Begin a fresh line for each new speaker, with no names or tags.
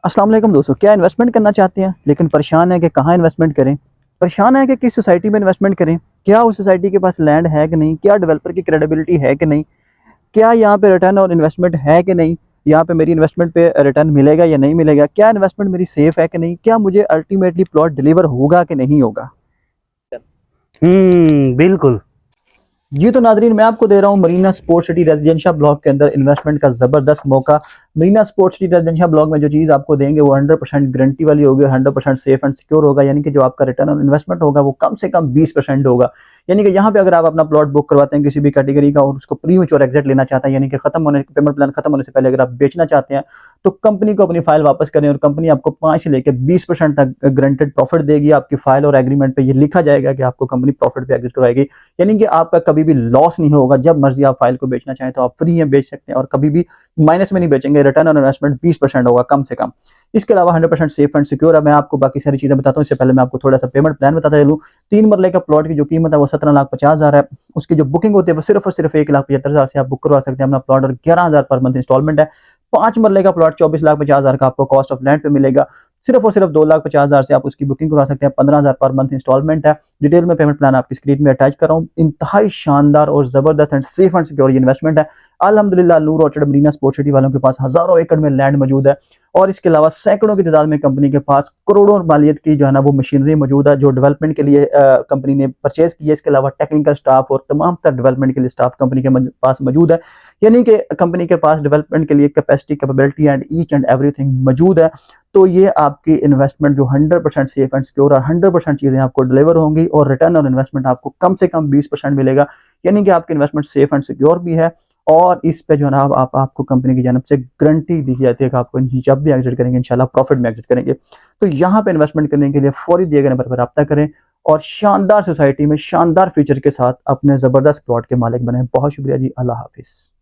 अस्सलाम वालेकुम दोस्तों, क्या इन्वेस्टमेंट करना चाहते हैं लेकिन परेशान है कि कहाँ इन्वेस्टमेंट करें? परेशान है कि किस सोसाइटी में इन्वेस्टमेंट करें? क्या उस सोसाइटी के पास लैंड है कि नहीं? क्या डेवलपर की क्रेडिबिलिटी है कि नहीं? क्या यहाँ पे रिटर्न और इन्वेस्टमेंट है कि नहीं? यहाँ पे मेरी इन्वेस्टमेंट पे रिटर्न मिलेगा या नहीं मिलेगा? क्या इन्वेस्टमेंट मेरी सेफ है कि नहीं? क्या मुझे अल्टीमेटली प्लॉट डिलीवर होगा कि नहीं होगा?
बिल्कुल।
जी तो नादरीन, मैं आपको दे रहा हूँ Marina sports city residential block के अंदर इन्वेस्टमेंट का ज़बरदस्त मौका। Marina sports city residential block में जो चीज़ आपको देंगे वो 100% गारंटी वाली होगी और 100% सेफ एंड सिक्योर होगा। यानी कि जो आपका रिटर्न ऑन इन्वेस्टमेंट होगा वो कम से कम 20% होगा। यानी कि यहाँ पे अगर आप अपना प्लॉट बुक करवाते हैं किसी भी कैटेगरी का और उसको प्री मेच्योर एग्जिट लेना चाहते हैं, यानी कि खत्म होने पेमेंट प्लान खत्म होने से पहले अगर आप बेचना चाहते हैं, तो कंपनी को अपनी फाइल वापस करें और कंपनी आपको 5 से लेकर 20% तक गारंटेड प्रॉफिट देगी। आपकी फाइल और एग्रीमेंट पे ये लिखा जाएगा कि आपको कंपनी प्रॉफिट पे एग्जिट करवाएगी। यानी कि आपका कभी भी लॉस नहीं होगा। जब मर्जी आप फाइल को बेचना चाहें तो आप फ्री में बेच सकते हैं और कभी भी माइनस में नहीं बेचेंगे। रिटर्न ऑन इन्वेस्टमेंट 20% होगा कम से कम। इसके अलावा 100% सेफ एंड सिक्योर है। मैं आपको बाकी सारी चीजें बताता हूँ, इससे पहले मैं आपको थोड़ा सा पेमेंट प्लान बताता चलूँ। 3 मरले का प्लॉट की जो कीमत है वो 17,50,000 है। उसकी जो बुकिंग होती है वो सिर्फ और सिर्फ 1,75,000 से आप बुक करवा सकते हैं अपना प्लॉट और 11,000 पर मंथ इंस्टॉलमेंट है। 5 मरले का प्लॉट 24,50,000 का आपको कॉस्ट ऑफ लैंड पे मिलेगा। सिर्फ और सिर्फ 2,50,000 से आप उसकी बुकिंग करवा सकते हैं। 15,000 पर मंथ इंस्टॉलमेंट है। डिटेल में पेमेंट प्लान आपकी स्क्रीन में अटैच कर रहा हूँ। इंतहाई शानदार और जबरदस्त and safe and secure investment है। अल्हम्दुलिल्लाह नूर ऑर्चर्ड मरीना स्पोर्ट्स सिटी वालों के पास हजारों एकड़ में लैंड मौजूद है और इसके अलावा सैकड़ों की तादाद में कंपनी के पास करोड़ों मालियत की जो है ना वो मशीनरी मौजूद है जो डेवलपमेंट के लिए कंपनी ने परचेज की है। इसके अलावा टेक्निकल स्टाफ और तमाम तर डेवलपमेंट के लिए स्टाफ कंपनी के पास मौजूद है। यानी कि कंपनी के पास डेवलपमेंट के लिए capacity capability and each and everything मौजूद है। तो ये आपकी इन्वेस्टमेंट जो 100% सेफ एंड सिक्योर और 100% चीजें आपको डिलीवर होंगी और रिटर्न ऑन इन्वेस्टमेंट आपको कम से कम 20% मिलेगा। यानी कि आपकी इन्वेस्टमेंट सेफ एंड सिक्योर भी है और इस पे जो है ना आपको कंपनी की जानब से गारंटी दी जाती है कि आपको जब भी एग्जिट करेंगे इंशाल्लाह प्रॉफिट में एग्जिट करेंगे। तो यहाँ पे इन्वेस्टमेंट करने के लिए फौरी दिए गए नंबर पर रब्ता करें और शानदार सोसाइटी में शानदार फीचर के साथ अपने जबरदस्त प्लॉट के मालिक बने। बहुत शुक्रिया जी, अल्लाह हाफिज।